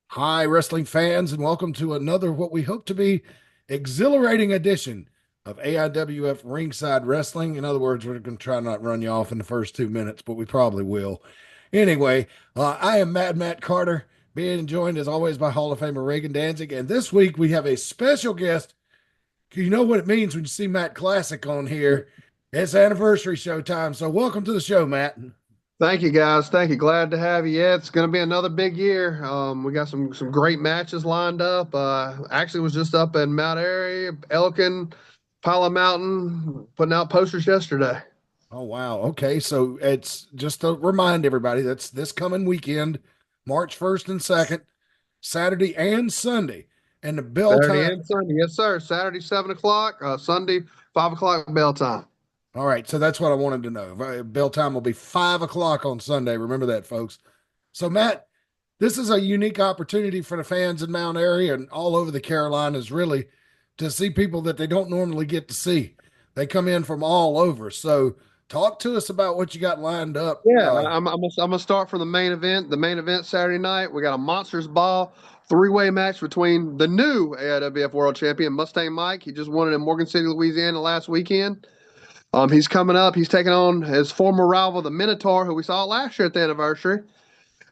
Hi, wrestling fans, and welcome to another what we hope to be exhilarating edition of AIWF Ringside Wrestling. In other words, we're going to try not run you off in the first 2 minutes, but we probably will. Anyway, I am Matt Carter, being joined as always by Hall of Famer Reagan Danzig, and this week we have a special guest. You know what it means when you see Matt Classic on here. It's anniversary show time, so welcome to the show, Matt. Thank you, guys. Thank you. Glad to have you. Yeah, it's going to be another big year. We got some great matches lined up. Actually, was just up in Mount Airy, Elkin, Pala Mountain, putting out posters yesterday. Oh wow. Okay, so it's just to remind everybody that's this coming weekend, March 1st and 2nd, Saturday and Sunday. And the bell Saturday time. and Sunday, yes, sir. Saturday 7 o'clock. Sunday 5 o'clock bell time. All right, so that's what I wanted to know. Bell time will be 5 o'clock on Sunday. Remember that, folks. So Matt, this is a unique opportunity for the fans in Mount Airy and all over the Carolinas, really, to see people that they don't normally get to see. They come in from all over. So talk to us about what you got lined up. Yeah, I'm gonna start from the main event. The main event Saturday night, we got a Monsters Ball three-way match between the new AIWF World Champion Mustang Mike. He just won it in Morgan City, Louisiana last weekend. He's coming up. He's taking on his former rival, the Minotaur, who we saw last year at the anniversary.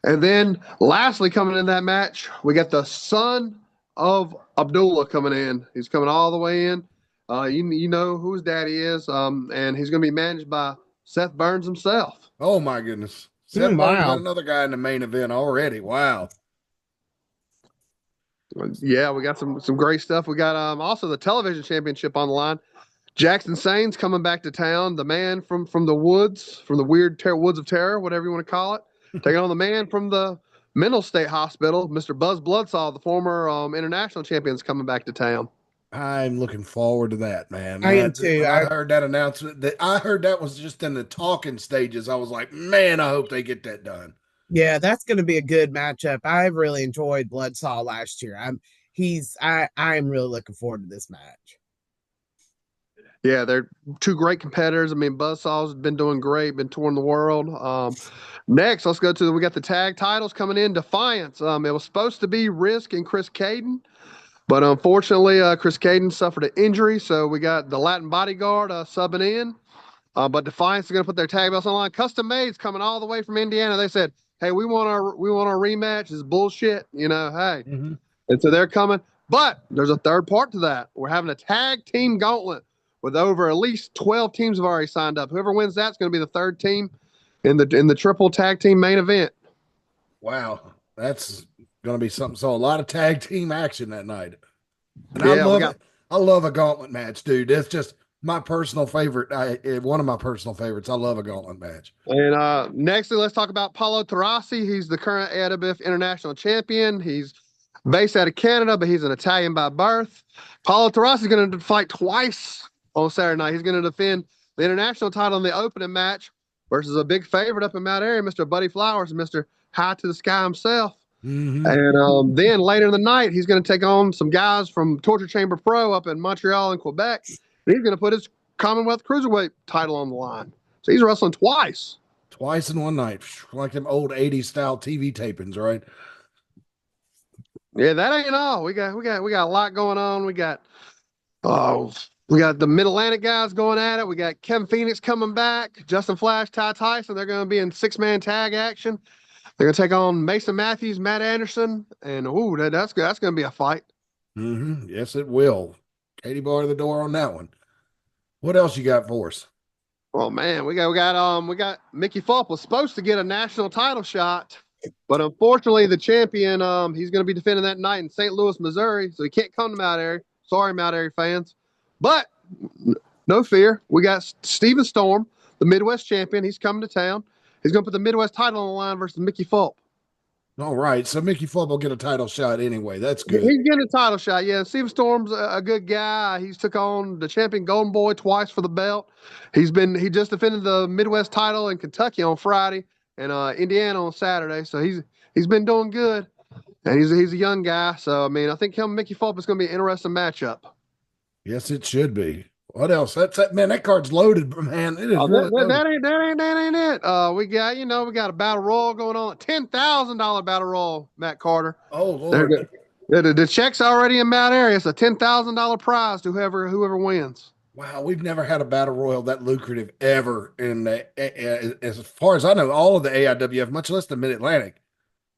And then, lastly, coming in that match, we got the son of Abdullah coming in. He's coming all the way in. You know who his daddy is, and he's going to be managed by Seth Burns himself. Oh my goodness. Seth Burns Wow. got another guy in the main event already. Wow. Yeah, we got some great stuff. We got also the television championship on the line. Jackson Sains coming back to town, the man from the woods, from the weird woods of terror, whatever you want to call it, taking on the man from the mental state hospital, Mr. Buzz Bloodsaw, the former international champions, coming back to town. I'm looking forward to that, man. I am too. When I heard that announcement, that I heard that was just in the talking stages. I was like, man, I hope they get that done. Yeah, that's going to be a good matchup. I really enjoyed Bloodsaw last year. I'm really looking forward to this match. Yeah, they're two great competitors. I mean, Buzzsaw's been doing great, been touring the world. Next, let's go to we got the tag titles coming in. Defiance. It was supposed to be Risk and Chris Caden, but unfortunately, Chris Caden suffered an injury, so we got the Latin Bodyguard subbing in. But Defiance is going to put their tag belts on the line. Custom Made's coming all the way from Indiana. They said, "Hey, we want our rematch." It's bullshit, you know. Hey, and so they're coming. But there's a third part to that. We're having a tag team gauntlet with over at least 12 teams have already signed up. Whoever wins that's going to be the third team in the triple tag team main event. Wow, that's going to be something. So a lot of tag team action that night. And Yeah, I love it. I love a gauntlet match, dude. It's just my personal favorite. One of my personal favorites. I love a gauntlet match. And next, let's talk about Paulo Tarasi. He's the current AIWF International Champion. He's based out of Canada, but he's an Italian by birth. Paulo Tarasi is going to fight twice on Saturday night. He's going to defend the international title in the opening match versus a big favorite up in Mount Airy, Mr. Buddy Flowers, Mr. High to the Sky himself. And then later in the night, he's going to take on some guys from Torture Chamber Pro up in Montreal and Quebec. And he's going to put his Commonwealth Cruiserweight title on the line. So he's wrestling twice. Twice in one night, like them old 80s style TV tapings, right? Yeah, that ain't all. We got a lot going on. We got the Mid Atlantic guys going at it. We got Kevin Phoenix coming back, Justin Flash, Ty Tyson. They're going to be in 6-man tag action. They're going to take on Mason Matthews, Matt Anderson, and that's going to be a fight. Yes, it will. Katie bar the door on that one. What else you got for us? Oh man, we got Mickey Fulp was supposed to get a national title shot, but unfortunately the champion he's going to be defending that night in St. Louis, Missouri, so he can't come to Mount Airy. Sorry, Mount Airy fans, but no fear. We got Steven Storm, the Midwest champion. He's coming to town. He's going to put the Midwest title on the line versus Mickey Fulp. All right, so Mickey Fulp will get a title shot anyway. That's good. He's getting a title shot. Yeah, Steven Storm's a good guy. He's took on the champion Golden Boy twice for the belt. He just defended the Midwest title in Kentucky on Friday and Indiana on Saturday. So he's been doing good, and he's a young guy. So I mean, I think him and Mickey Fulp is going to be an interesting matchup. Yes, it should be. What else? That's that man. That card's loaded, man. It is really loaded. That ain't it. We got a battle royal going on, a $10,000 battle royal, Matt Carter. Oh Lord. The check's already in Mount Airy. It's a $10,000 prize to whoever wins. Wow, we've never had a battle royal that lucrative ever. As far as I know, all of the AIWF, much less the Mid Atlantic.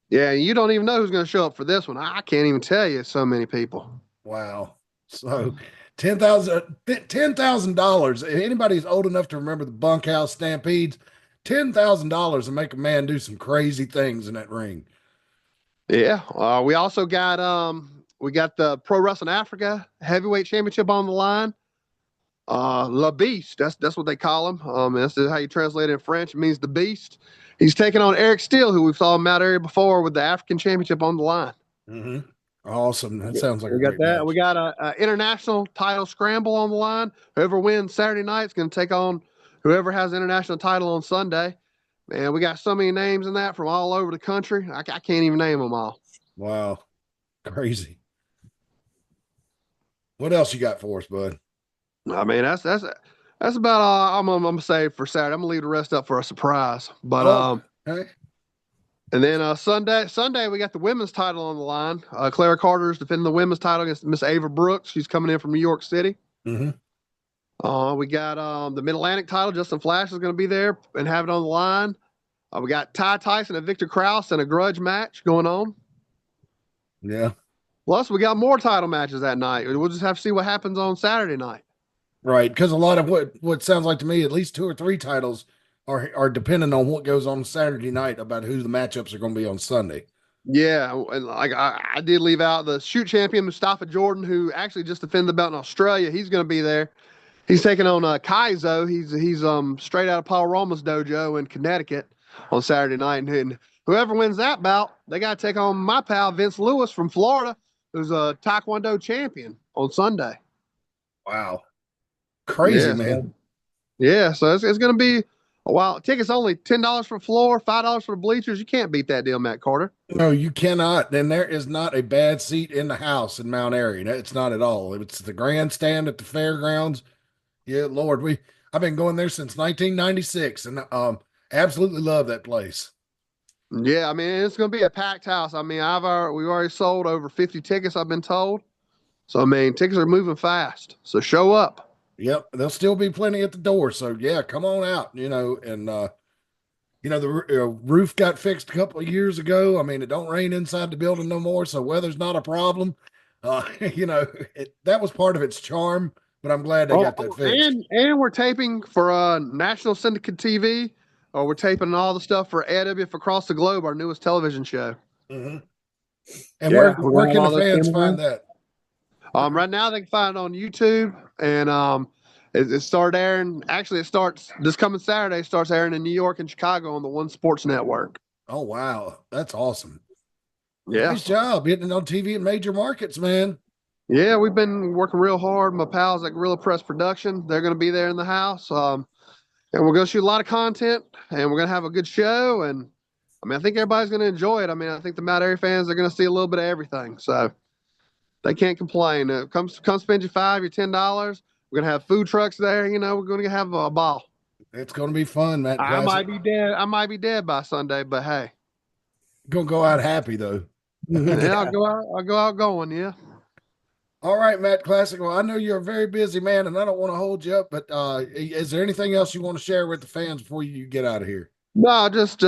Yeah, you don't even know who's going to show up for this one. I can't even tell you. So many people. Wow. So $10,000. If anybody's old enough to remember the bunkhouse stampedes, $10,000 to make a man do some crazy things in that ring. Yeah. We also got the Pro Wrestling Africa Heavyweight Championship on the line. Le Beast. That's what they call him. This is how you translate it in French. It means the Beast. He's taking on Eric Steele, who we saw in Mount Airy before, with the African Championship on the line. Mm-hmm. Awesome. That sounds like we a got great that. match. We got a international title scramble on the line. Whoever wins Saturday night is going to take on whoever has the international title on Sunday. Man, we got so many names in that from all over the country. I can't even name them all. Wow. Crazy. What else you got for us, bud? I mean, that's about all I'm gonna say for Saturday. I'm gonna leave the rest up for a surprise. But okay. And then Sunday we got the women's title on the line. Clara Carter's defending the women's title against Miss Ava Brooks. She's coming in from New York City. Mm-hmm. We got the Mid Atlantic title. Justin Flash is going to be there and have it on the line. We got Ty Tyson and Victor Krause in a grudge match going on. Yeah. Plus, we got more title matches that night. We'll just have to see what happens on Saturday night. Right, because a lot of what sounds like to me, at least 2 or 3 titles are dependent on what goes on Saturday night about who the matchups are going to be on Sunday. Yeah, and like I did leave out the shoot champion Mustafa Jordan, who actually just defended the belt in Australia. He's going to be there. He's taking on Kaizo. He's straight out of Paul Roma's dojo in Connecticut on Saturday night, and whoever wins that bout, they got to take on my pal Vince Lewis from Florida, who's a Taekwondo champion on Sunday. Wow, crazy, man. Yeah, so it's going to be a while. Tickets only $10 for floor, $5 for the bleachers. You can't beat that deal, Matt Carter. No, you cannot. And there is not a bad seat in the house in Mount Airy. It's not at all. It's the grandstand at the fairgrounds. Yeah, Lord, I've been going there since 1996, and absolutely love that place. Yeah, I mean, it's going to be a packed house. I mean, we've already sold over 50 tickets, I've been told. So I mean, tickets are moving fast. So show up. Yep, there'll still be plenty at the door. So yeah, come on out. And the roof got fixed a couple of years ago. I mean, it don't rain inside the building no more, so weather's not a problem. That was part of its charm. But I'm glad they got that fixed. And we're taping for National Syndicate TV. We're taping all the stuff for AIWF Across the Globe, our newest television show. Mm-hmm. And where can the fans find that? Right now they can find it on YouTube, and it started airing. Actually, it starts this coming Saturday. It starts airing in New York and Chicago on the One Sports Network. Oh wow, that's awesome! Yeah, nice job getting it on TV in major markets, man. Yeah, we've been working real hard. My pals at Gorilla Press Production, they're going to be there in the house. And we're going to shoot a lot of content, and we're going to have a good show. And I mean, I think everybody's going to enjoy it. I mean, I think the Mount Airy fans are going to see a little bit of everything. So they can't complain. Come spend your $5, your $10. We're going to have food trucks there. We're going to have a ball. It's going to be fun, Matt. I might be dead. I might be dead by Sunday, but hey. Going to go out happy, though. Yeah, I'll go out going, yeah. All right, Matt Classic. Well, I know you're a very busy man, and I don't want to hold you up, but is there anything else you want to share with the fans before you get out of here? No, just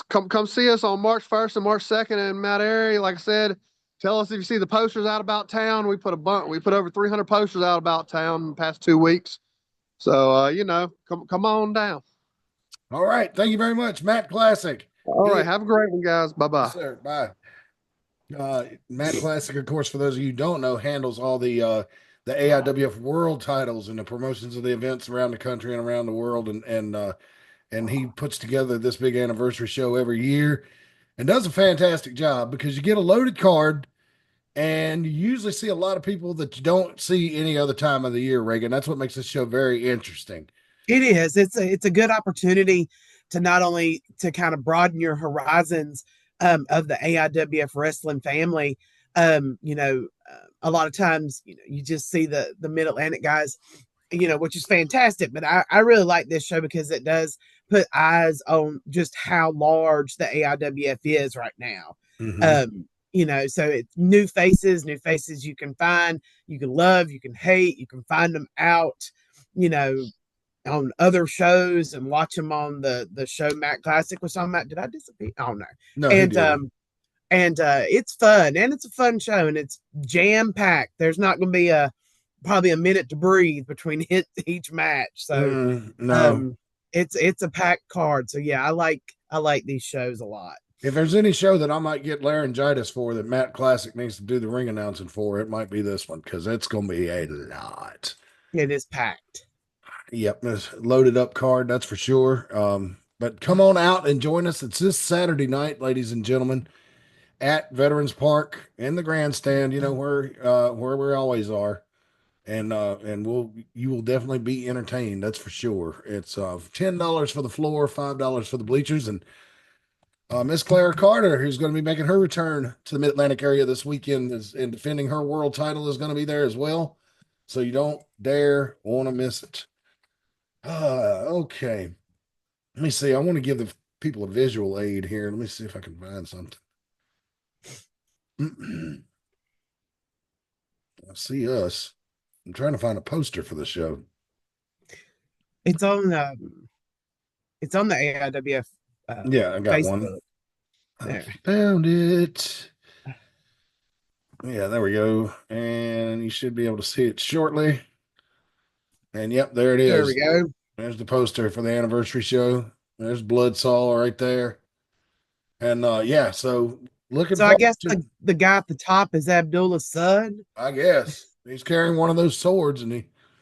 come see us on March 1st and March 2nd in Mount Airy. Like I said, tell us if you see the posters out about town. We put over 300 posters out about town in the past 2 weeks. So come on down. All right, thank you very much, Matt Classic. All right, have a great one, guys. Bye-bye. Yes, sir. Bye. Matt Classic, of course, for those of you who don't know, handles all the AIWF World titles and the promotions of the events around the country and around the world, and he puts together this big anniversary show every year and does a fantastic job because you get a loaded card and you usually see a lot of people that you don't see any other time of the year, Reagan. That's what makes this show very interesting. It is. It's a good opportunity to not only to kind of broaden your horizons of the AIWF wrestling family. A lot of times, you just see the Mid Atlantic guys which is fantastic. But I really like this show because it does put eyes on just how large the AIWF is right now. Mhm. So it's new faces you can find, you can love, you can hate, you can find them out, on other shows and watch them on the show Matt Classic was talking about. Did I disappear? Oh no. No, he And did. it's fun, and it's a fun show, and it's jam packed. There's not going to be probably a minute to breathe between each match. So No. um it's a packed card. So yeah, I like these shows a lot. If there's any show that I might get laryngitis for that Matt Classic needs to do the ring announcing for, it might be this one because it's going to be a lot. It is packed. Yep, it's a loaded up card, that's for sure. But come on out and join us. It's this Saturday night, ladies and gentlemen, at Veterans Park in the grandstand. You know where we always are, and you will definitely be entertained. That's for sure. It's $10 for the floor, $5 for the bleachers, and Miss Clara Carter, who's going to be making her return to the Mid Atlantic area this weekend, and defending her world title, is going to be there as well. So you don't dare want to miss it. Okay. Let me see. I want to give the people a visual aid here. Let me see if I can find something. I see us. I'm trying to find a poster for the show. It's on the AIWF Yeah, I got Facebook. one. I There. found it. Yeah, there we go. And you should be able to see it shortly. And yep, there it is. There we go. There's the poster for the anniversary show. There's Bloodsaw right there. And yeah, so looking So I forward guess to, the guy at the top is Abdullah's son. I guess. He's carrying one of those swords and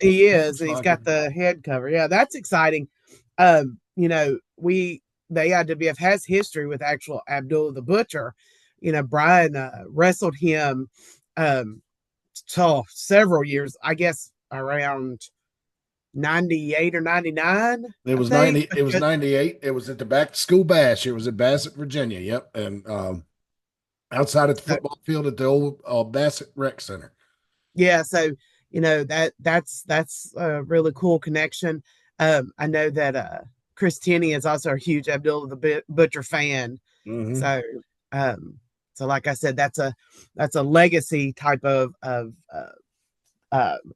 He is, looks and he's like got it. the head cover. Yeah, that's exciting. The AIWF has history with actual Abdullah the Butcher. Brian wrestled him several years, I guess around 98 or 99. It was 90, it was 98. It was at the back to school bash. It was at Bassett, Virginia. Yep. And outside at the football field at the old Bassett Rec Center. Yeah, so that's a really cool connection. I know that Chris Tenney is also a huge Abdullah the Butcher fan. Mm-hmm. So like I said, that's a legacy type of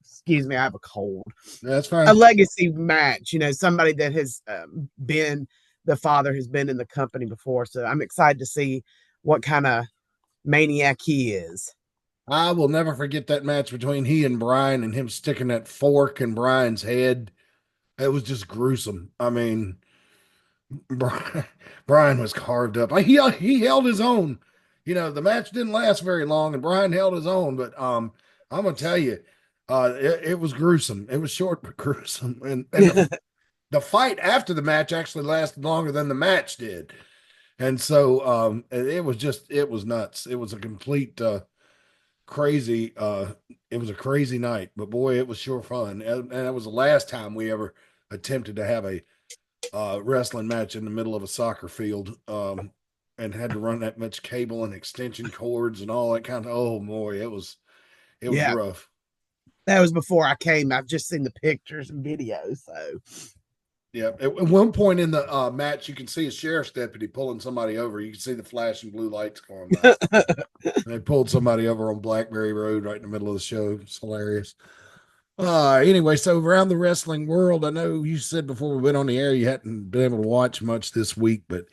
excuse me, I have a cold. That's fine. A legacy match, somebody that has the father has been in the company before. So I'm excited to see what kind of maniac he is. I will never forget that match between he and Brian, and him sticking that fork in Brian's head. It was just gruesome. I mean, Brian was carved up. He held his own. The match didn't last very long, and Brian held his own. But I'm gonna tell you, it was gruesome. It was short but gruesome, and the fight after the match actually lasted longer than the match did. And so it was nuts. It was a complete crazy it was a crazy night, but boy, it was sure fun. And it was the last time we ever attempted to have a wrestling match in the middle of a soccer field, and had to run that much cable and extension cords and all that kind of, oh boy, it was rough. That was before I came. I've just seen the pictures and videos. So yeah, at one point in the match, you can see a sheriff's deputy pulling somebody over. You can see the flashing blue lights going by. They pulled somebody over on Blackberry Road right in the middle of the show. It's hilarious. Anyway, so around the wrestling world, I know you said before we went on the air you hadn't been able to watch much this week, but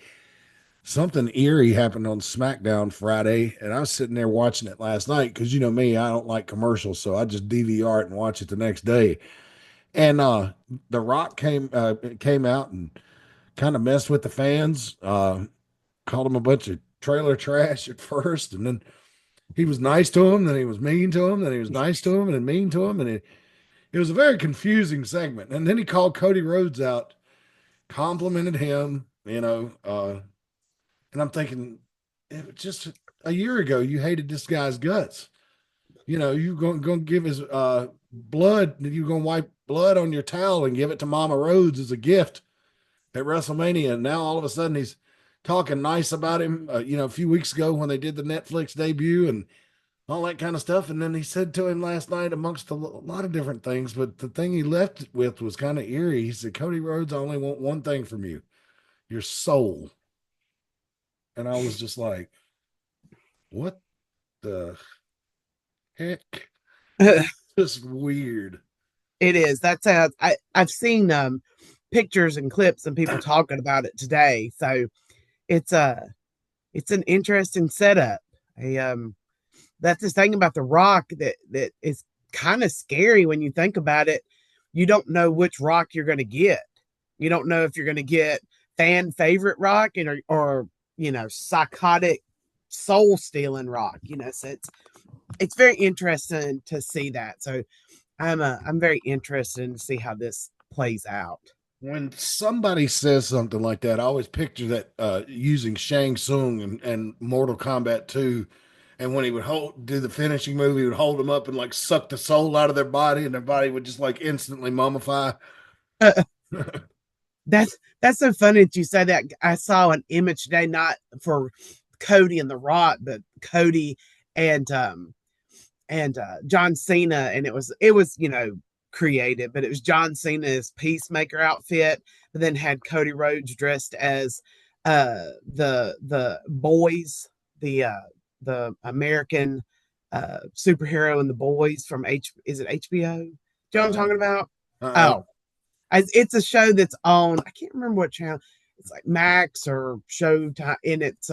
something eerie happened on SmackDown Friday, and I was sitting there watching it last night because you know me, I don't like commercials, so I just DVR it and watch it the next day. And The Rock came out and kind of messed with the fans, called them a bunch of trailer trash at first, and then he was nice to him, then he was mean to him, then he was nice to him, and then mean to him, and it was a very confusing segment. And then he called Cody Rhodes out, complimented him, and I'm thinking, just a year ago you hated this guy's guts. You going to give his blood, you're going to wipe blood on your towel and give it to Mama Rhodes as a gift at WrestleMania. And now all of a sudden he's talking nice about him. A few weeks ago when they did the Netflix debut, and all that kind of stuff. And then he said to him last night, amongst a lot of different things, but the thing he left it with was kind of eerie. He said, Cody Rhodes, I only want one thing from you, your soul. And I was just like, what the heck? Just weird. It is. That's I've seen pictures and clips and people talking about it today. So it's it's an interesting setup. That's the thing about The Rock that is kind of scary when you think about it. You don't know which Rock you're going to get. You don't know if you're going to get fan favorite Rock or psychotic soul stealing Rock. So it's very interesting to see that. So I'm very interested to see how this plays out. When somebody says something like that, I always picture that using Shang Tsung and Mortal Kombat 2. And when he would do the finishing move, he would hold them up and like suck the soul out of their body, and their body would just like instantly mummify. That's so funny that you say that. I saw an image today, not for Cody and The Rock, but Cody and John Cena, and it was created, but it was John Cena's Peacemaker outfit, but then had Cody Rhodes dressed as the boys, the American superhero and the boys from is it HBO? Do you know what I'm talking about? Oh, it's a show that's on, I can't remember what channel. It's like Max or Showtime, and it's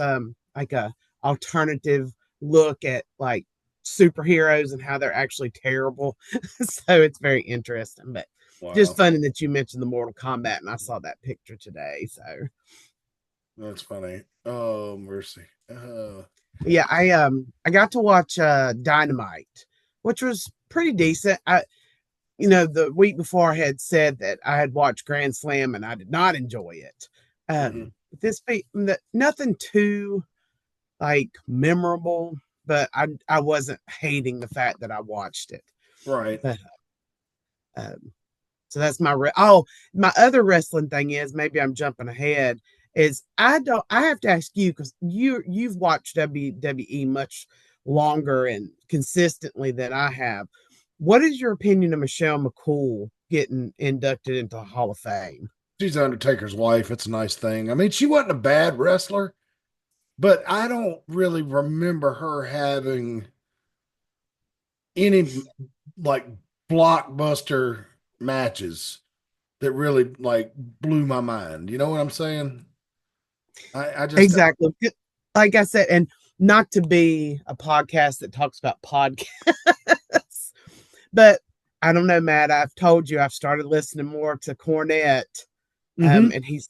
like a alternative look at like superheroes and how they're actually terrible. So it's very interesting, but just funny that you mentioned the Mortal Kombat, and I saw that picture today. So that's funny. Oh, mercy. Yeah, I got to watch Dynamite, which was pretty decent. The week before I had said that I had watched Grand Slam and I did not enjoy it. This nothing too like memorable, but I wasn't hating the fact that I watched it. Right. But, so that's my my other wrestling thing is, maybe I'm jumping ahead, is I have to ask you, because you've watched WWE much longer and consistently than I have. What is your opinion of Michelle McCool getting inducted into the Hall of Fame? She's Undertaker's wife. It's a nice thing. I mean, she wasn't a bad wrestler, but I don't really remember her having any like blockbuster matches that really like blew my mind. You know what I'm saying? I just exactly, like I said, and not to be a podcast that talks about podcasts, but I don't know, Matt. I've told you I've started listening more to Cornette, and he's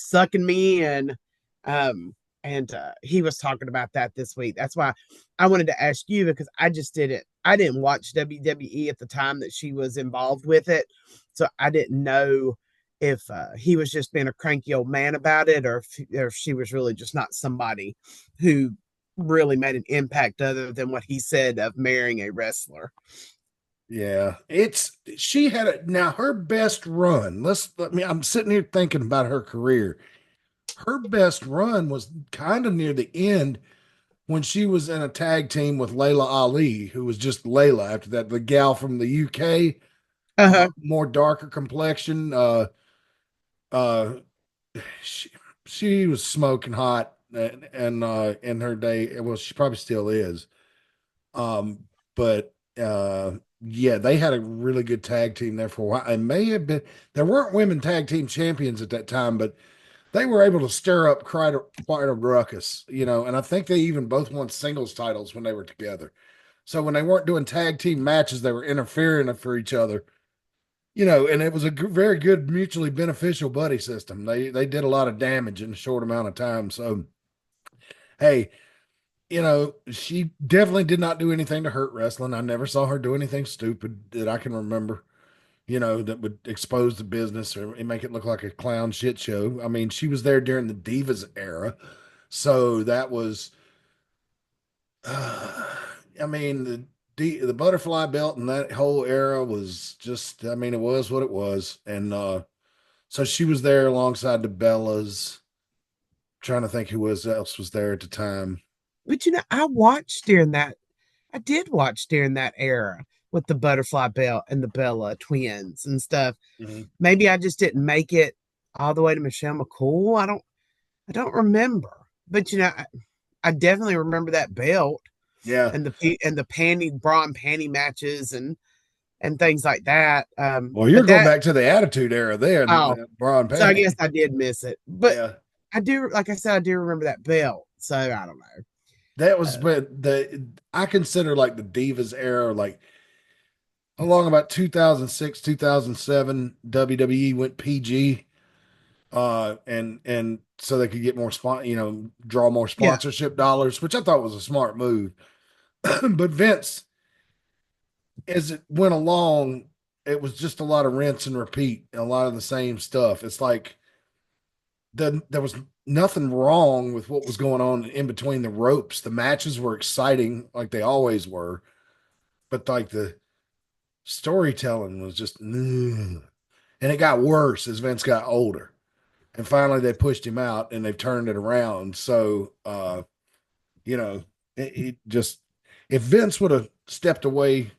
sucking me in. And he was talking about that this week. That's why I wanted to ask you, because I didn't watch WWE at the time that she was involved with it. So I didn't know if he was just being a cranky old man about it, or if she was really just not somebody who really made an impact other than what he said of marrying a wrestler. Yeah, she had now her best run. I'm sitting here thinking about her career. Her best run was kind of near the end when she was in a tag team with Layla Ali, who was just Layla after that, the gal from the UK, more darker complexion. She was smoking hot and in her day. Well, she probably still is. But yeah, they had a really good tag team there for a while. It may have been, there weren't women tag team champions at that time, but they were able to stir up quite a ruckus, and I think they even both won singles titles when they were together. So when they weren't doing tag team matches, they were interfering for each other, and it was a very good mutually beneficial buddy system. They did a lot of damage in a short amount of time. So, hey, she definitely did not do anything to hurt wrestling. I never saw her do anything stupid that I can remember, that would expose the business or make it look like a clown shit show. I mean, she was there during the Divas era. So that was, I mean, the butterfly belt and that whole era was just, I mean, it was what it was. And so she was there alongside the Bellas. Trying to think who else was there at the time. But I watched during that. I did watch during that era with the Butterfly Belt and the Bella twins and stuff. Mhm. Maybe I just didn't make it all the way to Michelle McCool. I don't remember. But I definitely remember that belt Yeah. and the panty bra and panty matches and things like that. Well, you're But going that back to the Attitude Era there, oh, Braun so I Panty. guess I did miss it. But Yeah. I do, like I said, I do remember that belt. So I don't know. That was when I consider like the Divas era, like along about 2006, 2007, WWE went PG, and so they could get more draw more Yeah, sponsorship dollars, which I thought was a smart move. But Vince, as it went along, it was just a lot of rinse and repeat, and a lot of the same stuff. It's like there was nothing wrong with what was going on in between the ropes. The matches were exciting, like they always were, but like the storytelling was just, ugh. And it got worse as Vince got older. And finally, they pushed him out, and they've turned it around. So, you know, it just if Vince would have stepped away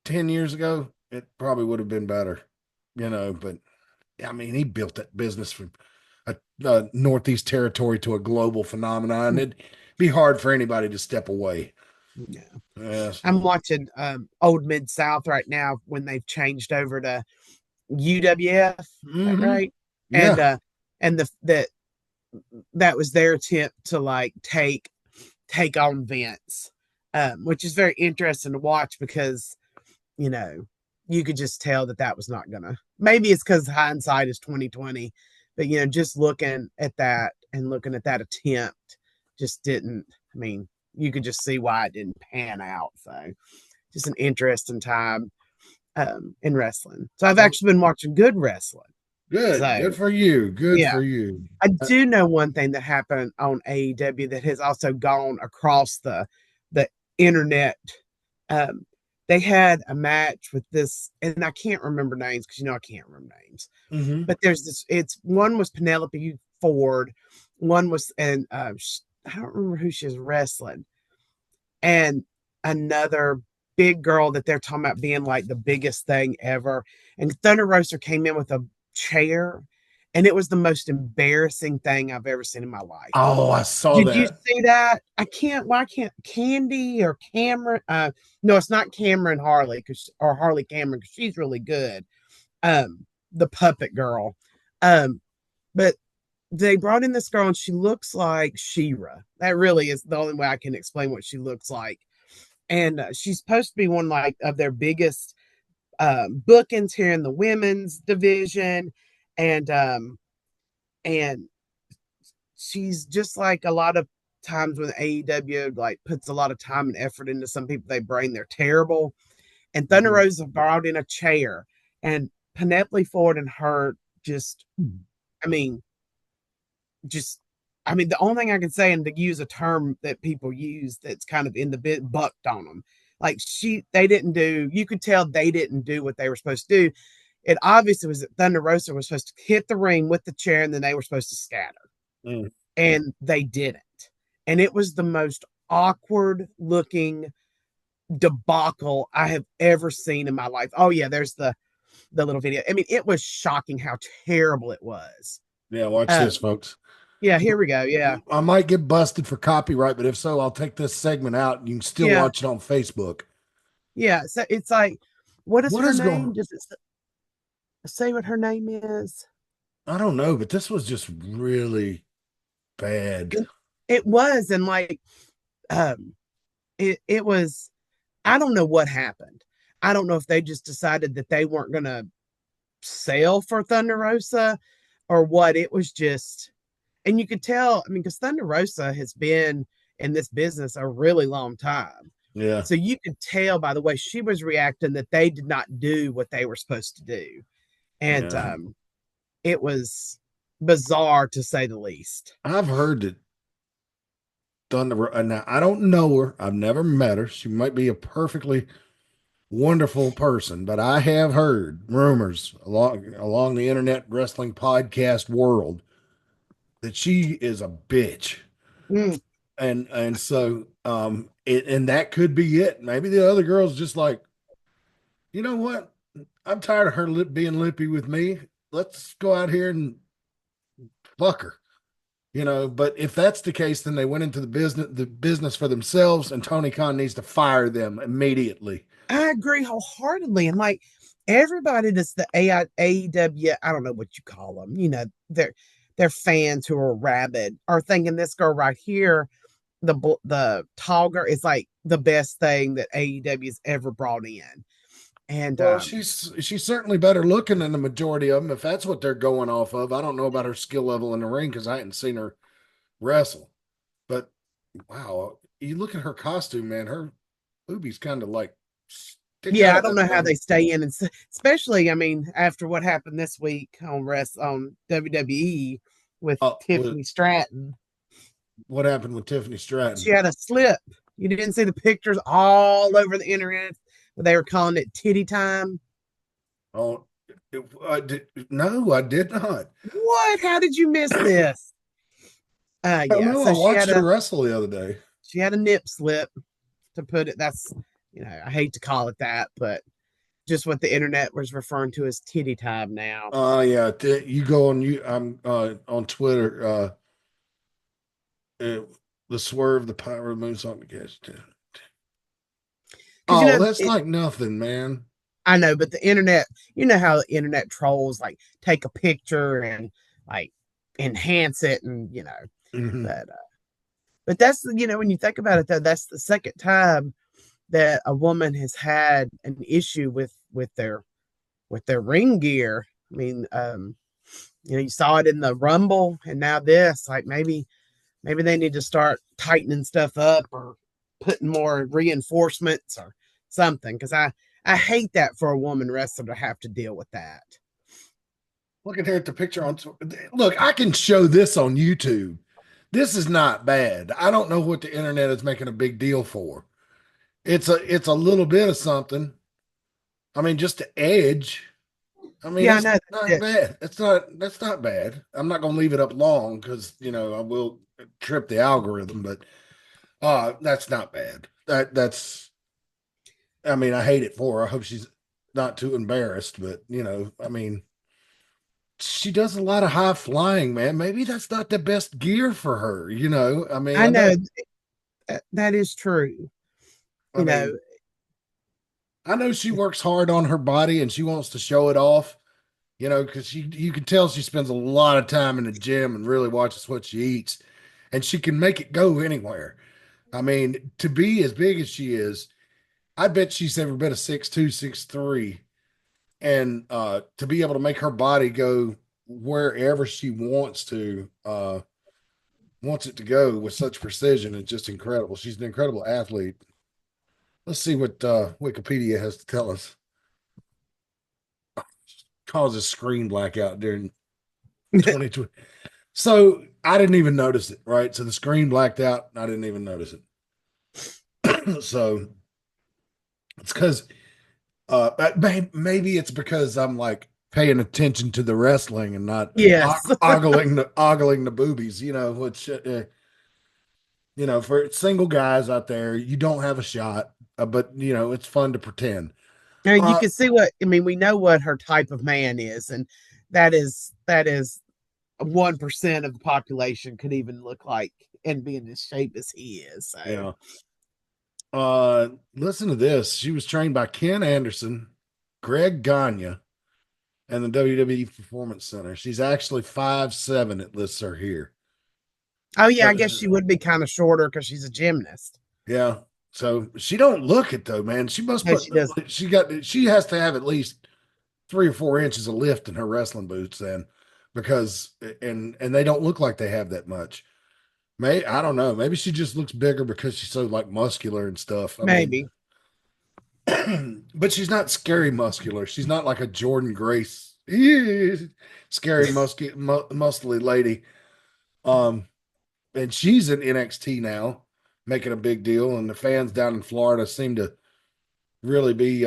10 years ago, it probably would have been better, But I mean, he built that business from a Northeast territory to a global phenomenon. It'd be hard for anybody to step away. yeah. Yes. I'm watching Old Mid South right now when they've changed over to UWF. Is that Mm-hmm. right? And Yeah. and that was their attempt to like take on Vince, which is very interesting to watch because you know you could just tell that was not gonna. Maybe it's because hindsight is 2020, but just looking at that and looking at that attempt just didn't. I mean, you could just see why it didn't pan out. So, just an interesting time in wrestling. So I've Well, actually been watching good wrestling. good. So Good for you. Good yeah, for you. I do know one thing that happened on AEW that has also gone across the internet. Um, they had a match with this, and I can't remember names because I can't remember names. Mm-hmm. But there's this. It's one was Penelope Ford, one was and I don't remember who she was wrestling, and another big girl that they're talking about being like the biggest thing ever. And Thunder Rosa came in with a chair, and it was the most embarrassing thing I've ever seen in my life. Oh, I saw Did you that. see that? I can't. Why can't Candy or Cameron? No, it's not Cameron Harley or Harley Cameron because she's really good. The puppet girl. But they brought in this girl and she looks like Shira. That really is the only way I can explain what she looks like. And she's supposed to be one like of their biggest bookings here in the women's division, and she's just like a lot of times when AEW like puts a lot of time and effort into some people they bring they're terrible. And Thunder Mhm. Rosa brought in a chair, and Penelope Ford and her just, I mean, just the only thing I can say, and to use a term that people use that's kind of in the bit bucked on them. Like they didn't do, you could tell they didn't do what they were supposed to do. It obviously was that Thunder Rosa was supposed to hit the ring with the chair and then they were supposed to scatter. Mm. And they didn't. And it was the most awkward looking debacle I have ever seen in my life. Oh yeah, there's the little video. I mean, it was shocking how terrible it was. Yeah, watch this, folks. Yeah, here we go. Yeah. I might get busted for copyright, but if so, I'll take this segment out and you can still Yeah. watch it on Facebook. Yeah. So it's like, what is What her is name? going Does it say what her name is? I don't know, but this was just really bad. It was, and like, um, it was. I don't know what happened. I don't know if they just decided that they weren't gonna sell for Thunder Rosa or what. It was just, and you could tell. I mean, because Thunder Rosa has been in this business a really long time. Yeah. So you could tell by the way she was reacting that they did not do what they were supposed to do. And Yeah. it was bizarre to say the least. I've heard that Thunder, and now I don't know her. I've never met her. She might be a perfectly wonderful person, but I have heard rumors along the internet wrestling podcast world that she is a bitch. Mm. And so and that could be it. Maybe the other girl's just like, you know what? I'm tired of her being lippy with me. Let's go out here and fuck her. But if that's the case, then they went into the business for themselves, and Tony Khan needs to fire them immediately. I agree wholeheartedly. And like everybody that's the AIW, I don't know what you call them, they're fans who are rabid are thinking this girl right here, the tall girl, is like the best thing that AEW's ever brought in. And Well, she's certainly better looking than the majority of them, if that's what they're going off of. I don't know about her skill level in the ring because I hadn't seen her wrestle. But wow, you look at her costume, man. Her boobies kind of like stick yeah, I out. don't know how they stay in, and especially, I mean, after what happened this week on WWE with Tiffany Stratton. What happened with Tiffany Stratton? She had a slip. You didn't see the pictures all over the internet where they were calling it titty time. Oh, no, I did not. What? How did you miss this? I don't know. So I watched her wrestle the other day. She had a nip slip, to put it. That's, I hate to call it that, but just what the internet was referring to as titty time now. Yeah. You go I'm on Twitter. The swerve, the pyro moonsault, the gas. Oh, that's like nothing, man. I know, but the internet, you know how the internet trolls like take a picture and like enhance it, and Mhm. but that's, when you think about it, though, that's the second time that a woman has had an issue with their ring gear. I mean, you saw it in the Rumble, and now this. Like maybe they need to start tightening stuff up or putting more reinforcements or something, because I hate that for a woman wrestler to have to deal with that. Looking here at the picture look, I can show this on YouTube. This is not bad. I don't know what the internet is making a big deal for. It's a little bit of something. I mean, just the edge. I mean, Yeah, it's I know. not bad. That's not bad. I'm not gonna leave it up long because I will trip the algorithm, but that's not bad. That's I mean, I hate it for her. I hope she's not too embarrassed, but I mean, she does a lot of high flying, man. Maybe that's not the best gear for her, I mean, I know that is true. I know she works hard on her body and she wants to show it off, because you can tell she spends a lot of time in the gym and really watches what she eats, and she can make it go anywhere. I mean, to be as big as she is, I bet she's every bit of 6'2", 6'3", and to be able to make her body go wherever she wants it to go with such precision is just incredible. She's an incredible athlete. Let's see what Wikipedia has to tell us. Causes screen blackout during 2020. So I didn't even notice it, right? So the screen blacked out and I didn't even notice it. So it's because maybe it's because I'm like paying attention to the wrestling and not ogling the boobies, which for single guys out there, you don't have a shot, but it's fun to pretend. I mean, you can see we know what her type of man is, and that is 1% of the population could even look like and be in as shape as he is. So. Yeah. Listen to this. She was trained by Ken Anderson, Greg Gagne, and the WWE Performance Center. She's actually 5'7", it lists her here. Oh yeah, I guess she would be kind of shorter because she's a gymnast. Yeah. So she don't look it though, man. She must put she has to have at least 3 or 4 inches of lift in her wrestling boots then, because and they don't look like they have that much. I don't know. Maybe she just looks bigger because she's so like muscular and stuff. Maybe. But she's not scary muscular. She's not like a Jordan Grace scary muscly lady. And she's in NXT now, making a big deal, and the fans down in Florida seem to really be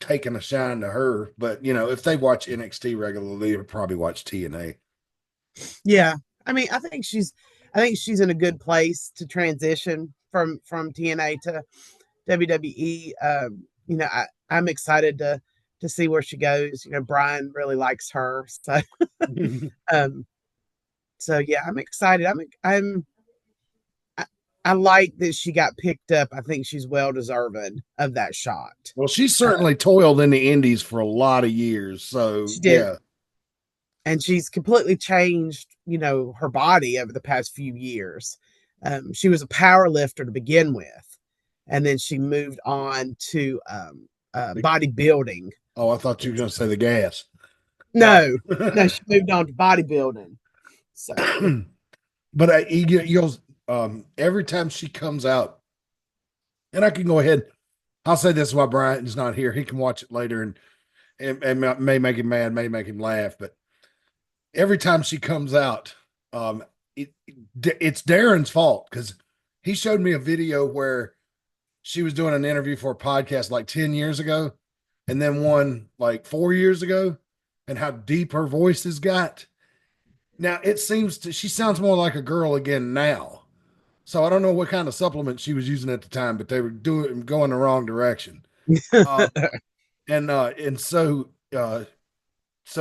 taking a shine to her. But if they watch NXT regularly, they would probably watch TNA. Yeah. I mean, I think she's in a good place to transition from TNA to WWE. You know, I'm excited to see where she goes. You know, Brian really likes her, so um, so yeah, I'm excited. I like that she got picked up. I think she's well deserving of that shot. Well, she certainly toiled in the indies for a lot of years. So She did, yeah. and she's completely changed, you know, her body over the past few years. She was a power lifter to begin with, and then she moved on to bodybuilding. Oh, I thought you were going to say the gas. No, no, she moved on to bodybuilding. So, But every time she comes out, and I can go ahead, I'll say this while Brian's not here. He can watch it later and may make him mad, may make him laugh. But every time she comes out, it's Darren's fault because he showed me a video where she was doing an interview for a podcast like 10 years ago and then one like 4 years ago and how deep her voice has got. Now she sounds more like a girl again now. So I don't know what kind of supplement she was using at the time, but they were going the wrong direction. So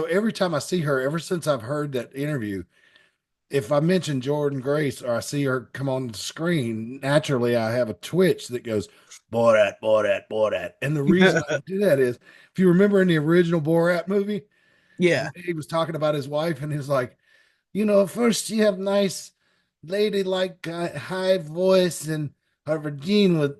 every time I see her, ever since I've heard that interview, if I mention Jordan Grace or I see her come on the screen, naturally I have a twitch that goes, Borat, Borat, Borat. And the reason I do that is, if you remember in the original Borat movie, yeah, he was talking about his wife and he's like, you know, first you have nice ladylike high voice and her vagina with,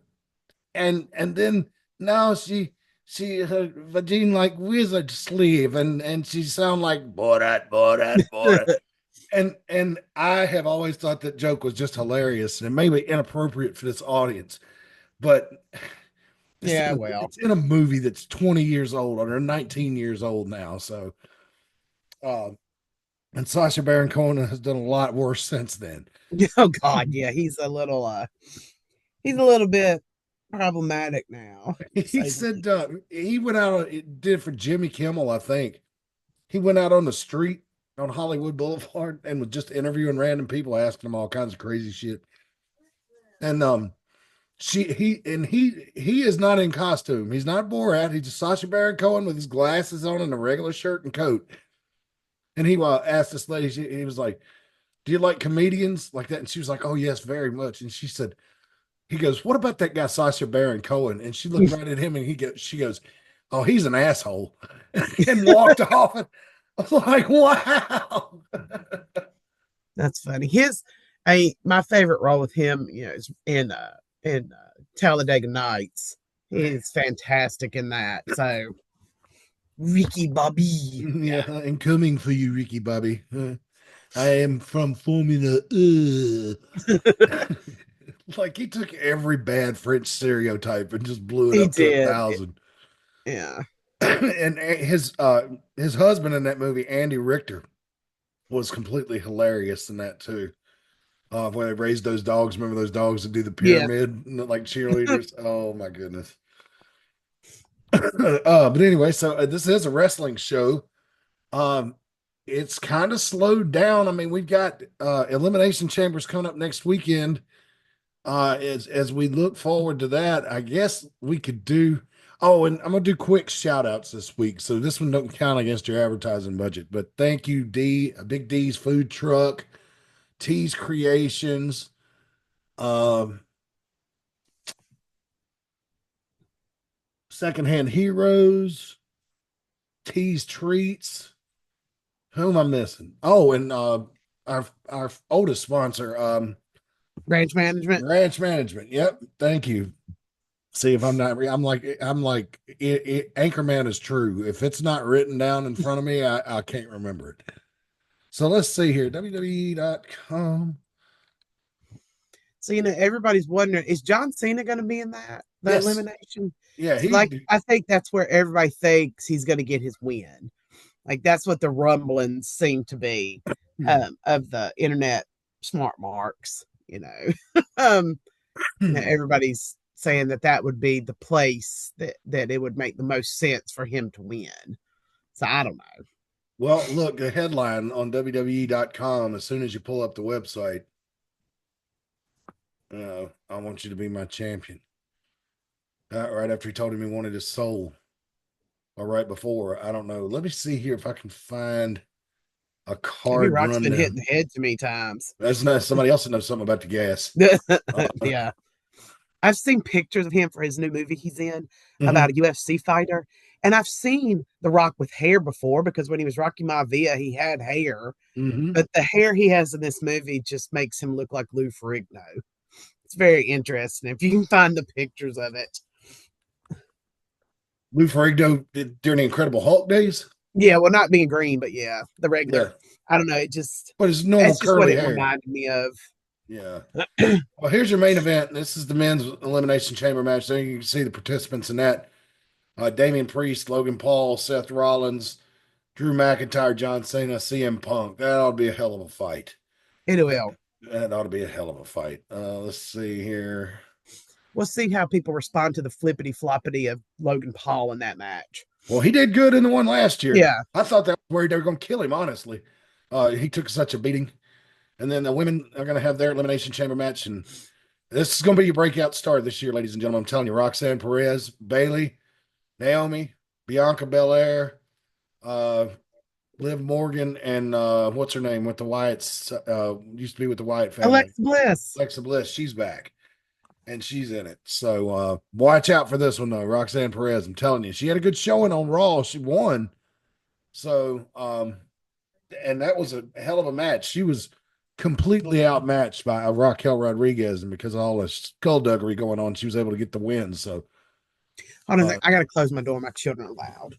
and then now she her vagina like wizard sleeve and she sound like Borat, Borat, Borat. And I have always thought that joke was just hilarious and maybe inappropriate for this audience, but yeah. it's in a movie that's 20 years old or 19 years old now. So, and Sacha Baron Cohen has done a lot worse since then. Oh God, yeah, he's a little bit problematic now. He said he went out, it did for Jimmy Kimmel, I think. He went out on the street on Hollywood Boulevard and was just interviewing random people, asking them all kinds of crazy shit. And he is not in costume. He's not Borat. He's just Sacha Baron Cohen with his glasses on and a regular shirt and coat. And he asked this lady, he was like, do you like comedians like that? And she was like, oh, yes, very much. And she said, he goes, what about that guy, Sacha Baron Cohen? And she looked right at him and she goes, oh, he's an asshole. And walked off. And I was like, wow. That's funny. My favorite role with him, you know, is in Talladega Nights. He's fantastic in that. So Ricky Bobby. Yeah, and coming for you, Ricky Bobby. I am from Formula. Like he took every bad French stereotype and just blew it up to 1,000. Yeah. And his husband in that movie, Andy Richter, was completely hilarious in that too. When they raised those dogs, remember those dogs that do the pyramid like cheerleaders? Oh my goodness. But anyway, so this is a wrestling show. It's kind of slowed down. I mean, we've got Elimination Chambers coming up next weekend. As we look forward to that, I guess we could do. Oh, and I'm gonna do quick shout outs this week. So this one don't count against your advertising budget. But thank you, Big D's Food Truck, T's Creations, Secondhand Heroes, T's Treats. Who am I missing? Oh, and our oldest sponsor, Ranch Management. Ranch Management. Yep. Thank you. See if I'm not. I'm like Anchorman is true. If it's not written down in front of me, I can't remember it. So let's see here. WWE.com. So you know everybody's wondering, is John Cena going to be in that Yes. elimination? Yeah, So, I think that's where everybody thinks he's going to get his win. Like that's what the rumblings seem to be of the internet smart marks. You know, everybody's saying that would be the place that it would make the most sense for him to win. So I don't know. Well, look, the headline on WWE.com as soon as you pull up the website. I want you to be my champion. Right after he told him he wanted his soul, or right before, I don't know. Let me see here if I can find a Maybe card Rock's been hit rundown. in the head too many times. That's not somebody else that knows something about the gas. Yeah. I've seen pictures of him for his new movie he's in Mhm. about a UFC fighter. And I've seen The Rock with hair before because when he was Rocky Maivia, he had hair. Mhm. But the hair he has in this movie just makes him look like Lou Ferrigno. It's very interesting if you can find the pictures of it. Lou Ferrigno during the Incredible Hulk days. Yeah, well, not being green, but yeah, the regular. Yeah, I don't know. It just, but his normal that's just what curly it hair. reminded me of. Yeah. Well, here's your main event. This is the men's elimination chamber match. There you can see the participants in that. Damian Priest, Logan Paul, Seth Rollins, Drew McIntyre, John Cena, CM Punk. That ought to be a hell of a fight. It will. That ought to be a hell of a fight. Let's see here. We'll see how people respond to the flippity floppity of Logan Paul in that match. Well, he did good in the one last year. Yeah. I thought that was where they were going to kill him, honestly. He took such a beating. And then the women are going to have their elimination chamber match. And this is going to be your breakout star this year, ladies and gentlemen. I'm telling you, Roxanne Perez, Bailey, Naomi, Bianca Belair, Liv Morgan, and what's her name with the Wyatts? Used to be with the Wyatt family. Alexa Bliss. Alexa Bliss. She's back. And she's in it. So watch out for this one, though. Roxanne Perez. I'm telling you, she had a good showing on Raw. She won. So, and that was a hell of a match. She was completely outmatched by Raquel Rodriguez, and because of all the skullduggery going on, she was able to get the win. So, Hold on a sec. I got to close my door. My children are loud.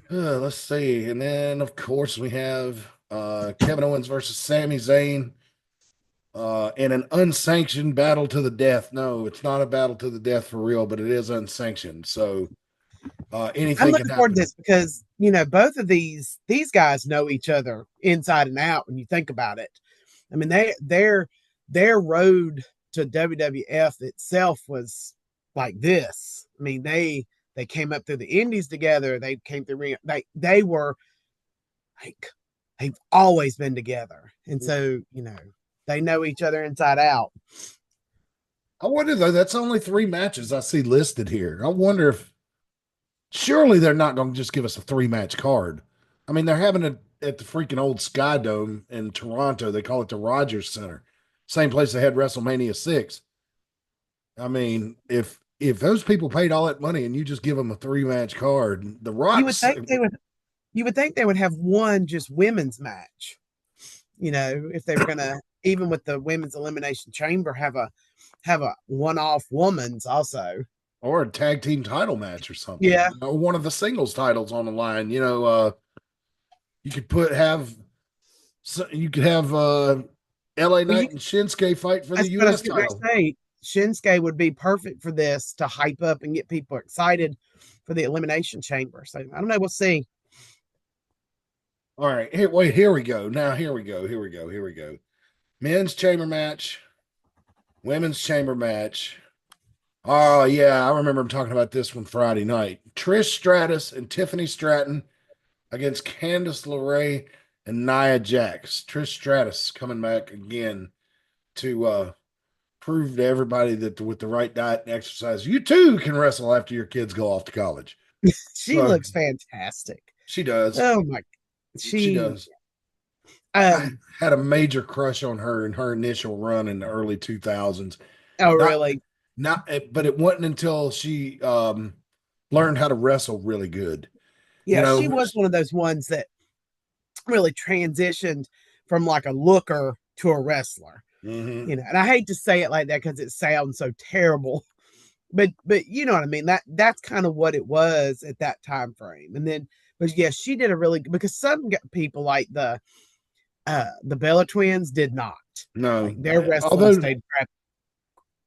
let's see. And then, of course, we have Kevin Owens versus Sami Zayn in an unsanctioned battle to the death. No, it's not a battle to the death for real, but it is unsanctioned. So, anything I'm can looking forward happen. to this because both of these guys know each other inside and out. When you think about it, I mean their road to WWF itself was like this. I mean they came up through the Indies together. They came through ring. They were like they've always been together, and so they know each other inside out. I wonder though. That's only 3 matches I see listed here. I wonder if surely they're not going to just give us a 3 match card. I mean, they're having it at the freaking old Sky Dome in Toronto. They call it the Rogers Center, same place they had WrestleMania 6. I mean, if those people paid all that money and you just give them a 3 match card, the You would Rocks. think they would. You would think they would have one just women's match. If they were gonna, even with the women's elimination chamber, have a one-off woman's also. Or a tag team title match or something. Yeah. Or one of the singles titles on the line. You could have LA Knight and Shinsuke fight for the US title. Shinsuke would be perfect for this to hype up and get people excited for the elimination chamber. So I don't know. We'll see. All right. Here we go. Now, here we go. Men's chamber match, women's chamber match. Oh, yeah. I remember him talking about this one Friday night. Trish Stratus and Tiffany Stratton against Candice LeRae and Nia Jax. Trish Stratus coming back again to prove to everybody that with the right diet and exercise, you too can wrestle after your kids go off to college. She looks fantastic. She does. Oh, my. She does. I had a major crush on her in her initial run in the early 2000s. Oh, really? But it wasn't until she learned how to wrestle really good. Yeah, she was one of those ones that really transitioned from like a looker to a wrestler. Mm-hmm. And I hate to say it like that because it sounds so terrible, but you know what I mean. That's kind of what it was at that time frame. And then, but yeah, she did a really because some people like the Bella Twins did not. No, like their wrestling stayed crap.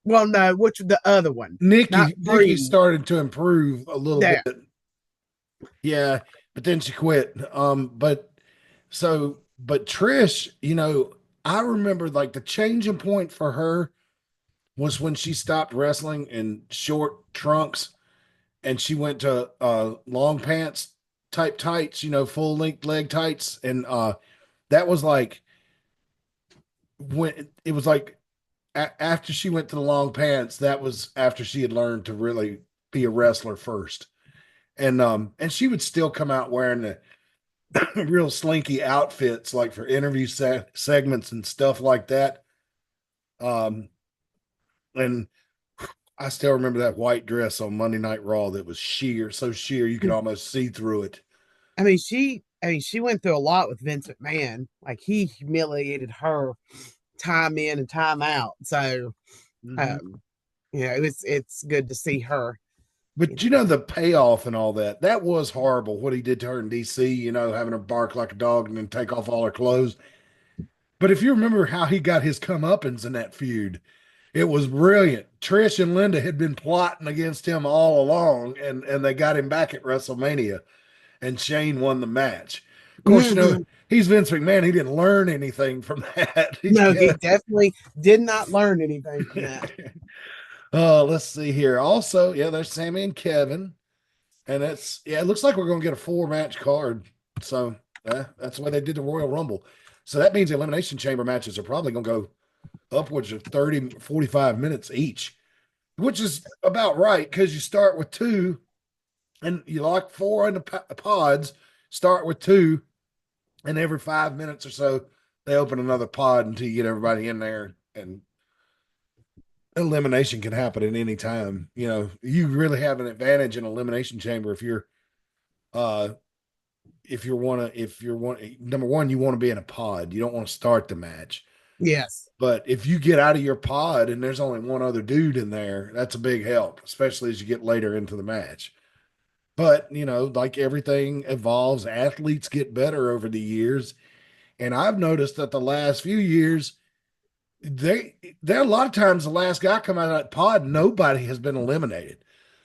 Well, no, which the other one, Nikki started to improve a little bit. Yeah, but then she quit. But Trish, I remember like the changing point for her was when she stopped wrestling in short trunks and she went to long pants type tights, full length leg tights. And that was like when it was like after she went to the long pants, that was after she had learned to really be a wrestler first. And she would still come out wearing the real slinky outfits, like for interview segments and stuff like that. Um, and I still remember that white dress on Monday Night Raw that was sheer, so sheer you could almost see through it. She went through a lot with Vince McMahon. Like, he humiliated her time in and time out. So, it's good to see her. But the payoff and all that, that was horrible. What he did to her in DC, having her bark like a dog and then take off all her clothes. But if you remember how he got his comeuppance in that feud, it was brilliant. Trish and Linda had been plotting against him all along, and they got him back at WrestleMania, and Shane won the match. Of course, he's Vince McMahon. He didn't learn anything from that. He definitely did not learn anything from that. Let's see here. Also, there's Sammy and Kevin. And it looks like we're going to get a 4-match card. So that's the way they did the Royal Rumble. So that means the Elimination Chamber matches are probably going to go upwards of 30, 45 minutes each, which is about right, because you start with 2 and you lock 4 in the pods, start with 2, and every 5 minutes or so, they open another pod until you get everybody in there, and elimination can happen at any time. You really have an advantage in Elimination Chamber if you're number one, you want to be in a pod. You don't want to start the match. Yes. But if you get out of your pod and there's only one other dude in there, that's a big help, especially as you get later into the match. But, like everything evolves, athletes get better over the years. And I've noticed that the last few years, there a lot of times the last guy come out of that pod, nobody has been eliminated.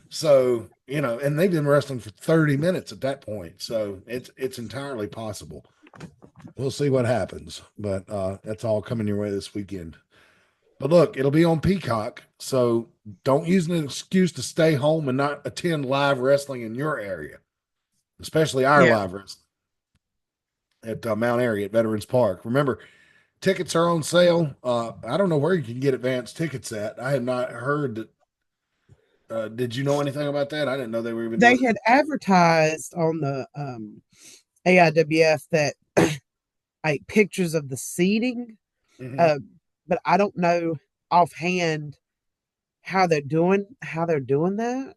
So, and they've been wrestling for 30 minutes at that point. So it's entirely possible. We'll see what happens, but that's all coming your way this weekend. But look, it'll be on Peacock, so don't use an excuse to stay home and not attend live wrestling in your area, especially our live wrestling at Mount Airy at Veterans Park. Remember, tickets are on sale. I don't know where you can get advanced tickets at. I have not heard that. Did you know anything about that? I didn't know they were even. They had advertised on the AIWF that like pictures of the seating, but I don't know offhand how they're doing that.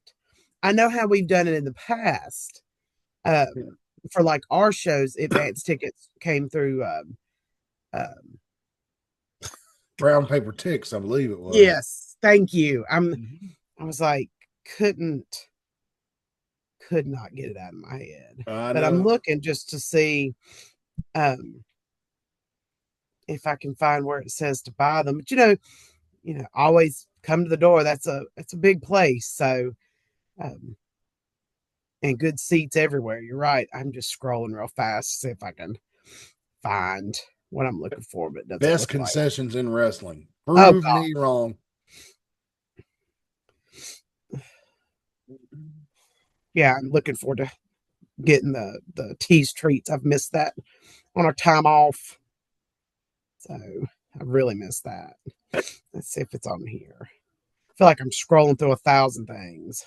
I know how we've done it in the past. For like our shows, advanced tickets came through brown paper ticks, I believe it was. Yes, thank you. I was like, could not get it out of my head. But I'm looking just to see if I can find where it says to buy them. But always come to the door. That's a big place. So and good seats everywhere. You're right. I'm just scrolling real fast to see if I can find what I'm looking for. But it best concessions in wrestling. Prove me wrong. Yeah, I'm looking forward to getting the tease treats. I've missed that on our time off. So I really missed that. Let's see if it's on here. I feel like I'm scrolling through 1,000 things.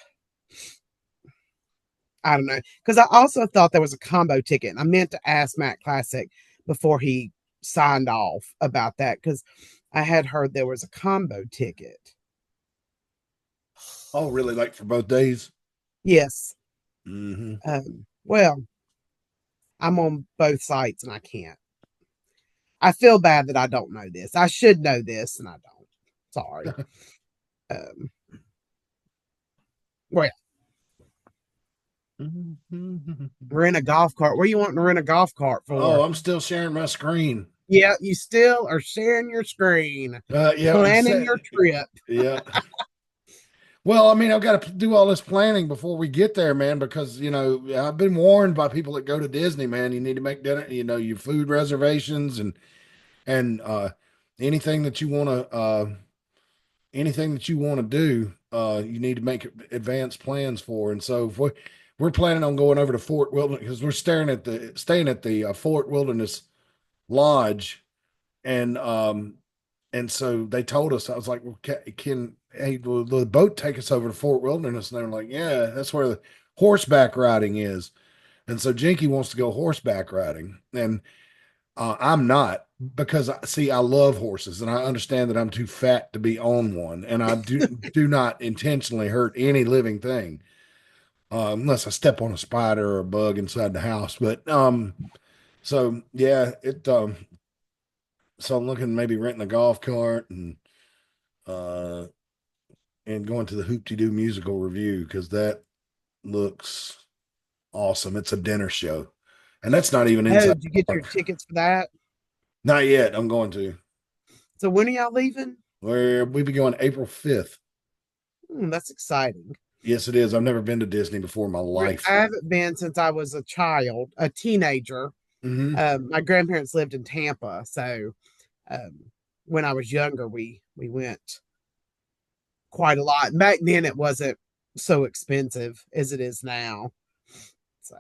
I don't know. Because I also thought there was a combo ticket. And I meant to ask Matt Classic before he signed off about that, because I had heard there was a combo ticket. Oh, really? Like for both days? Yes. Mm-hmm. Well, I'm on both sites and I can't. I feel bad that I don't know this. I should know this and I don't. Sorry. Well, rent a golf cart. Where you wanting to rent a golf cart for? Oh, I'm still sharing my screen. Yeah, you still are sharing your screen. Planning your trip. Yeah. Well, I mean, I've got to do all this planning before we get there, man, because, I've been warned by people that go to Disney, man, you need to make dinner, your food reservations and anything that you want to do, you need to make advanced plans for. And so if we're planning on going over to Fort Wilderness, because we're staying at the Fort Wilderness Lodge, and And so they told us, I was like, well, will the boat take us over to Fort Wilderness? And they were like, yeah, that's where the horseback riding is. And so Jinky wants to go horseback riding. And I'm not, because see, I love horses and I understand that I'm too fat to be on one. And I do not intentionally hurt any living thing, unless I step on a spider or a bug inside the house. But so yeah, so I'm looking maybe renting a golf cart uh and going to the Hoop-Dee-Doo musical review because that looks awesome. It's a dinner show, and that's not even Oh, inside did you get the your park. tickets for that? Not yet. I'm going to. So when are y'all leaving? Where we be going April 5th. That's exciting. Yes, it is. I've never been to Disney before in my life. I haven't been since I was a child, a teenager. Hmm. My grandparents lived in Tampa, so um, when I was younger, we went quite a lot. Back then, it wasn't so expensive as it is now. So,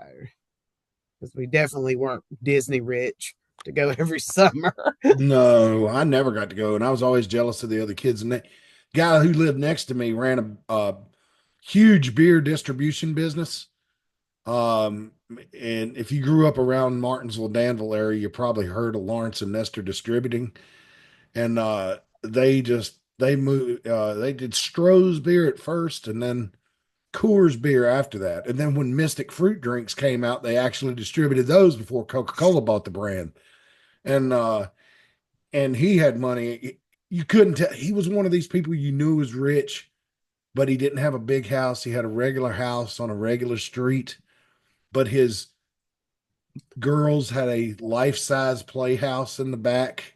because we definitely weren't Disney rich to go every summer. No, I never got to go, and I was always jealous of the other kids. And the guy who lived next to me ran a huge beer distribution business. And if you grew up around Martinsville, Danville area, you probably heard of Lawrence and Nestor Distributing. And they moved they did Stroh's beer at first and then Coors beer after that. And then when Mystic fruit drinks came out, they actually distributed those before Coca-Cola bought the brand. And and he had money. You couldn't tell, he was one of these people you knew was rich, but he didn't have a big house. He had a regular house on a regular street, but his girls had a life-size playhouse in the back.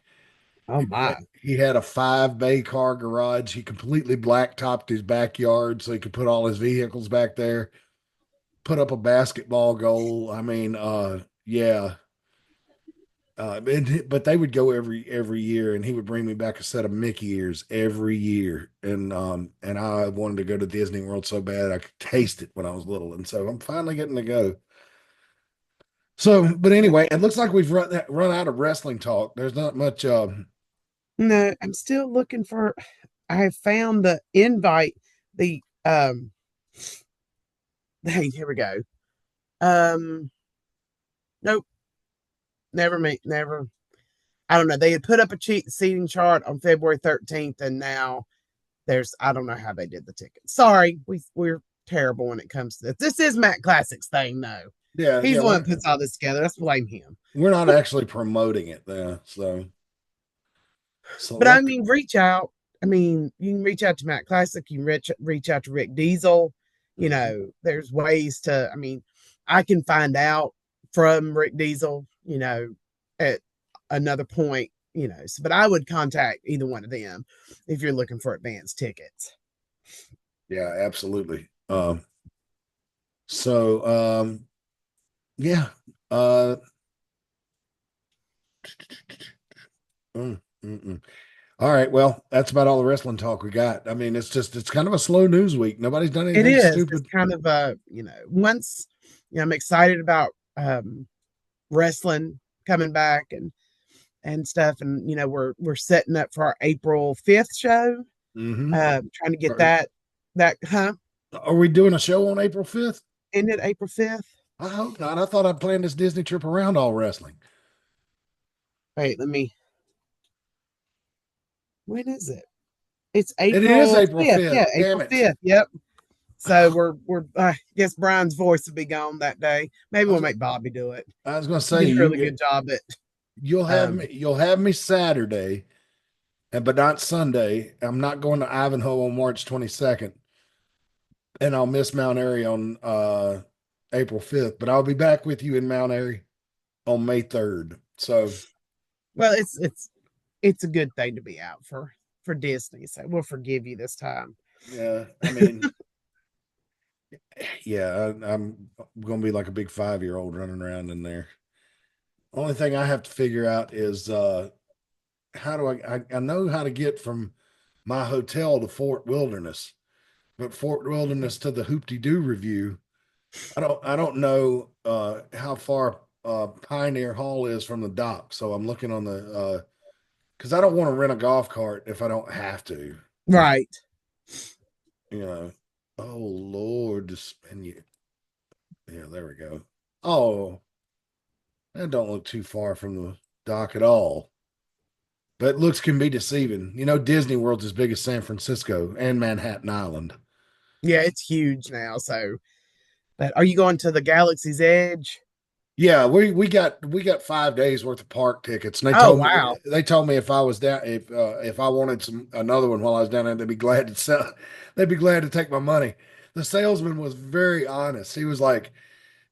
Oh my! He had a 5 bay car garage. He completely blacktopped his backyard so he could put all his vehicles back there. Put up a basketball goal. I mean, yeah. But they would go every year, and he would bring me back a set of Mickey ears every year. And I wanted to go to Disney World so bad I could taste it when I was little, and so I'm finally getting to go. So, but anyway, it looks like we've run out of wrestling talk. There's not much. No, I'm still looking for. I have found the invite. The Hey, here we go. Nope, never. I don't know. They had put up a cheat seating chart on February 13th, and now I don't know how they did the tickets. Sorry, we're terrible when it comes to this. This is Matt Classic's thing, though. Yeah, He's yeah, the one that puts all this together. Let's blame him. we're not actually promoting it there. So But I select. mean, reach out. I mean, you can reach out to Matt Classic. You can reach out to Rick Diesel. You know, there's ways to. I mean, I can find out from Rick Diesel. At another point. But I would contact either one of them if you're looking for advance tickets. Yeah, absolutely. So yeah. Uh mm, mm, mm. All right, well, that's about all the wrestling talk we got. I mean, it's kind of a slow news week. Nobody's done It anything is. It's stupid. kind of once I'm excited about wrestling coming back and stuff, and we're setting up for our April 5th show. Mm-hmm. Trying to get Are, that are we doing a show on April 5th? ended April 5th. I hope not. I thought I'd planned this Disney trip around all wrestling. Wait, when is it? It's It is April April 5th. 5th. Yeah, Damn April it. 5th. Yep. So we're I guess Brian's voice will be gone that day. Maybe I we'll was, make Bobby do it. I was gonna He say did a really good job at you'll have me Saturday, and but not Sunday. I'm not going to Ivanhoe on March 22nd, and I'll miss Mount Airy on April 5th. But I'll be back with you in Mount Airy on May 3rd. So well, it's a good thing to be out for Disney. So we'll forgive you this time. yeah, I mean, yeah, I'm gonna be like a big 5-year-old running around in there. Only thing I have to figure out is how do I know how to get from my hotel to Fort Wilderness, but Fort Wilderness to the Hoop-Dee-Doo review. I don't know how far Pioneer Hall is from the dock. So I'm looking on the because I don't want to rent a golf cart if I don't have to. Right. You know. Oh Lord, just and you. Yeah, there we go. Oh, that don't look too far from the dock at all. But looks can be deceiving. You know, Disney World's as big as San Francisco and Manhattan Island. Yeah, it's huge now. So, but are you going to the Galaxy's Edge? Yeah, we got 5 days worth of park tickets, and Oh, wow. they told me if I was down if I wanted another one while I was down there, they'd be glad to sell. They'd be glad to take my money. The salesman was very honest. He was like,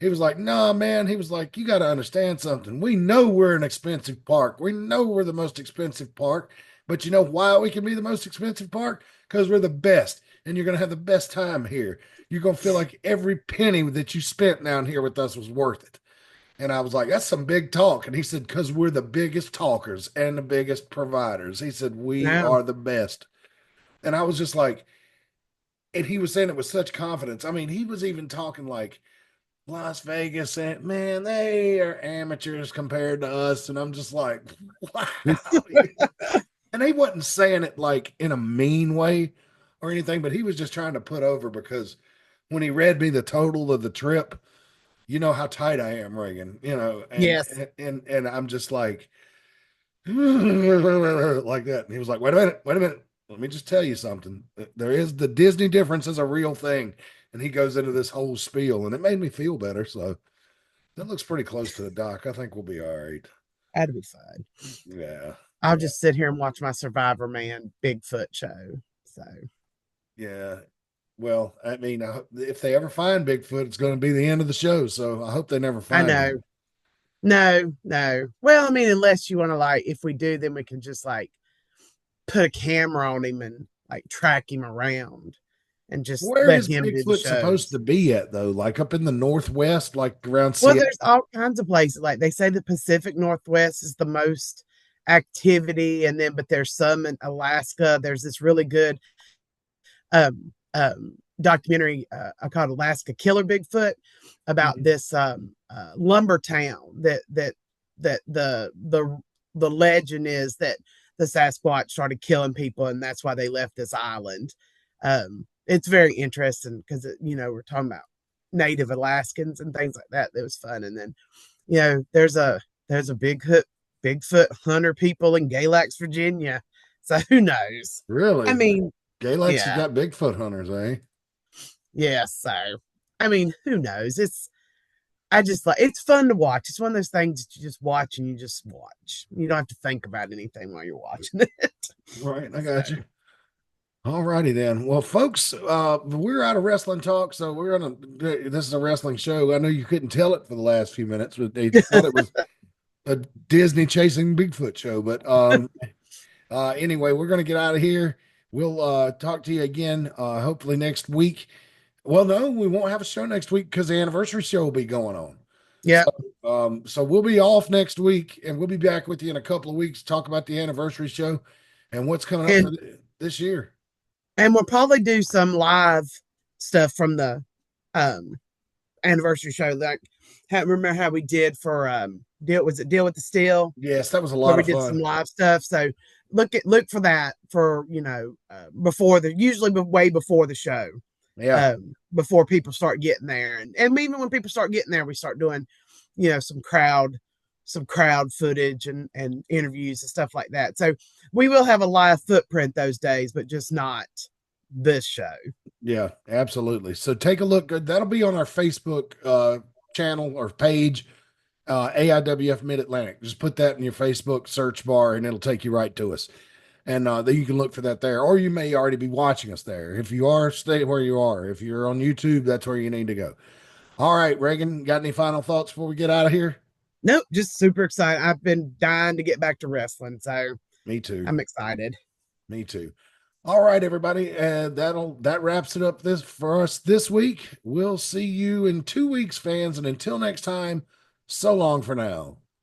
"Nah, man." He was like, "You got to understand something. We know we're an expensive park. We know we're the most expensive park, but you know why we can be the most expensive park? Because we're the best, and you're gonna have the best time here. You're gonna feel like every penny that you spent down here with us was worth it." And I was like, that's some big talk. And he said, because we're the biggest talkers and the biggest providers. He said, we Yeah. are the best. And I was just like, and he was saying it with such confidence. I mean, he was even talking like Las Vegas, and man, they are amateurs compared to us. And I'm just like, wow. And he wasn't saying it like in a mean way or anything, but he was just trying to put over because when he read me the total of the trip, you know how tight I am, Reagan, you know, Yes. and I'm just like like that. And he was like, wait a minute. Let me just tell you something. There is the Disney difference is a real thing. And he goes into this whole spiel and it made me feel better. So that looks pretty close to the dock. I think we'll be all right. That'd be fun. Yeah. I'll just sit here and watch my Survivor Man Bigfoot show. So, Yeah. Well, I mean, if they ever find Bigfoot, it's going to be the end of the show. So I hope they never I find know. him. No, no. Well, I mean, unless you want to, like, if we do, then we can just like put a camera on him and like track him around and just Where let is him do the Bigfoot supposed shows. to be at though? Like up in the Northwest, like around Well, Seattle? there's all kinds of places. Like they say the Pacific Northwest is the most activity, and then but there's some in Alaska. There's this really good documentary I called Alaska Killer Bigfoot about Mhm. this lumber town that the legend is that the Sasquatch started killing people, and that's why they left this island. It's very interesting because we're talking about Native Alaskans and things like that. That was fun, and then there's a Bigfoot hunter people in Galax, Virginia. So who knows? I Really? mean, Galax has yeah, got Bigfoot hunters, eh? yeah. So I mean, who knows? I just like it's fun to watch. It's one of those things that you just watch and you just watch. You don't have to think about anything while you're watching it. Right, I So, got you. All righty then. Well, folks, we're out of wrestling talk, so we're on a. This is a wrestling show. I know you couldn't tell it for the last few minutes, but they thought it was a Disney chasing Bigfoot show. But anyway, we're gonna get out of here. We'll talk to you again hopefully next week. Well, no, we won't have a show next week because the anniversary show will be going on. yeah, So, so we'll be off next week, and we'll be back with you in a couple of weeks to talk about the anniversary show and what's coming up for and this year. we'll probably do some live stuff from the um anniversary show. Like, remember how we did for Deal with the Steel, Yes, that was a where lot we of did some fun. live stuff. So look for that for before the usually way before the show, Yeah, before people start getting there, and even when people start getting there, we start doing some crowd footage and interviews and stuff like that. So we will have a live footprint those days, but just not this show. yeah, absolutely. So take a look. That'll be on our Facebook channel or page, AIWF Mid Atlantic. Just put that in your Facebook search bar, and it'll take you right to us. And then you can look for that there, or you may already be watching us there. If you are, stay where you are. If you're on YouTube, that's where you need to go. All right, Reagan, got any final thoughts before we get out of here? Nope, just super excited. I've been dying to get back to wrestling, so Me too. I'm excited. Me too. All right, everybody. That wraps it up this for us this week. We'll see you in 2 weeks, fans, and until next time, so long for now.